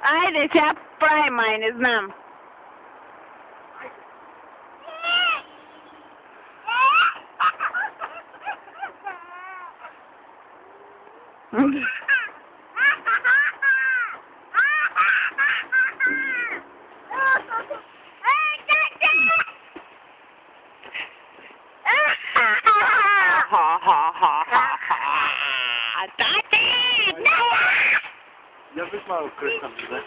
Айде, сега прави май, не знам. Я бих малко кръстам, да?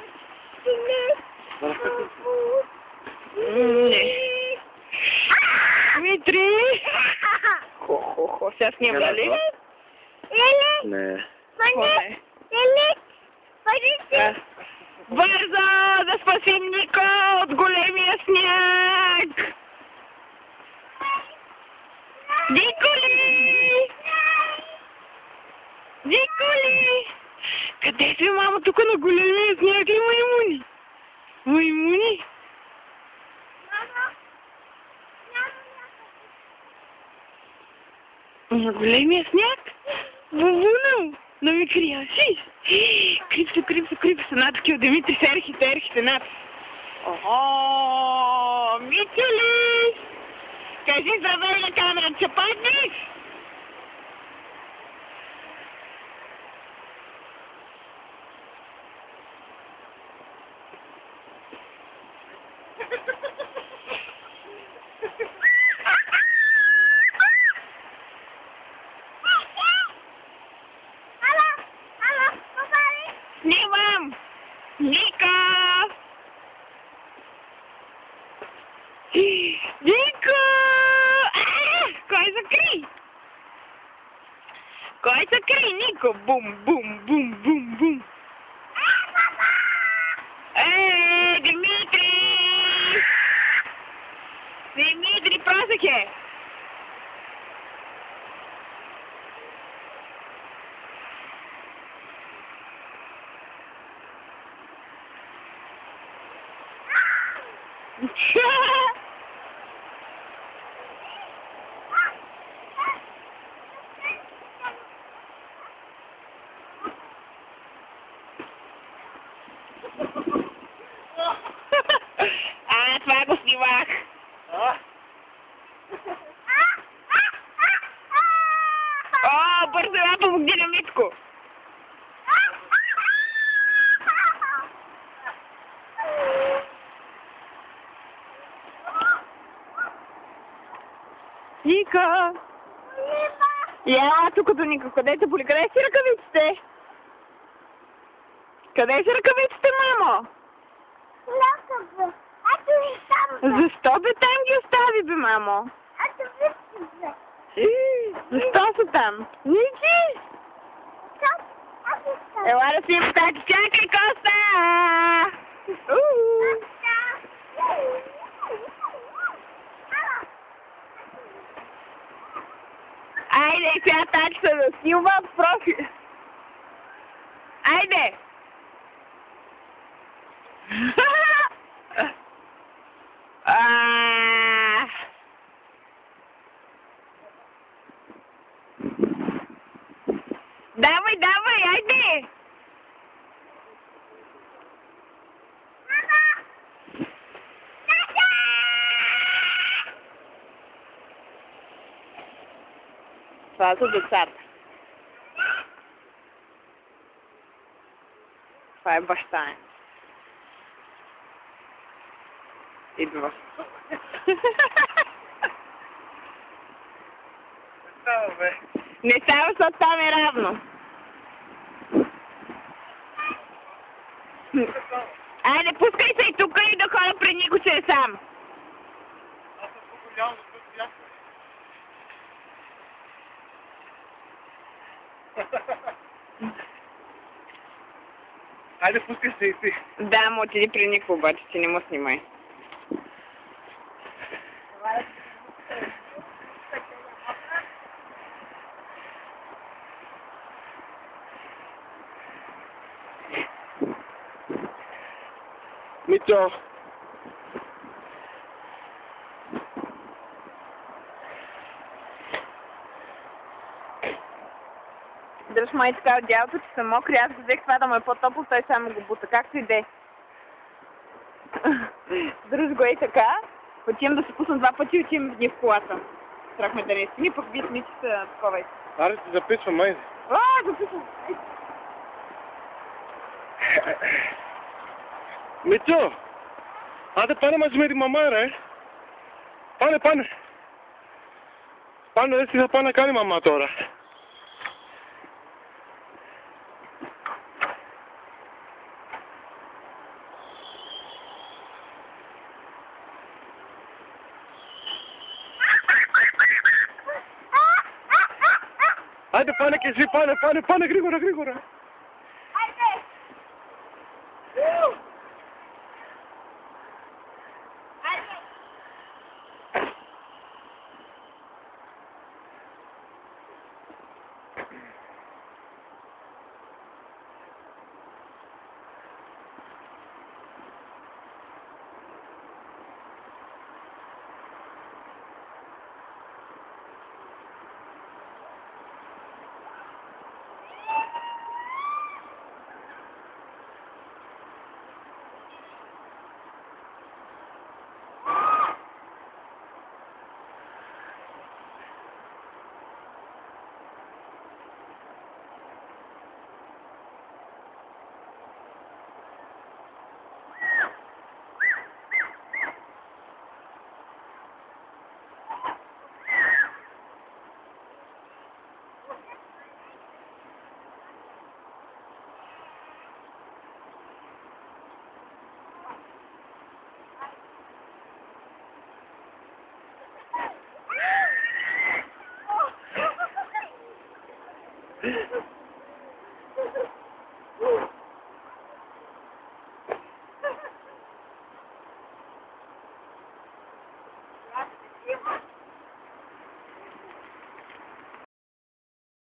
Не. Дмитрий! Хо-хо-хо, сега снимам ли? Не. Бързо да спасим Нико от големия сняг! Николи! Николи! Къде си, мамо, тук на големия сняг ли маймуни? Маймуни? На големия сняг? Бубуна! Да ми крияшиш! Крипса, над такива Димитри, серхите, над! Охо! Мичели! Кажи здравей на камерата, че паднеш! Снимам! Ника! Нико! Кой закри? Кой закри, Нико? Бум, бум, бум, бум, бум. Димитри! Димитри, просеке! Това го снимах. Бързо я помогни на Митко. Ника! Ела тук до Ника. Къде те боли? Къде си ръкавиците? Къде са ръкавиците, мамо? Защо бе там ги остави, бе, мамо? Защо са там? Ники! Ела да си им стати. Чакай, Коста! Айде, сега тачка да снимва профи. Айде! Давай, айде! Това са децата. Това е баща ми. Идва. Не става, защото там е равно. Айде, пускай се и тук и да ходя при него, че е сам. Аз съм по-голям, защото ясно. Айде, пускай се и ти. Да, му отиди при Нико, обаче, че не му снимай. Митьо. Да удръж май така от дялото, че съм мокри. Аз взех това да му е по-топло, той само го бута. Както и де. Дръж го и така. Отивам да се пусна 2 пъти и отивам в в колата. Страх ме да не стигне, пък вие сами, че са такова. Аре ти записвам, май. Записвам. Митьо! Аде, пане, ма змери мамаре. Пане. Пане, да си за пане кани мама тора. Айде, пане, кажи, пане, Григора. Айде!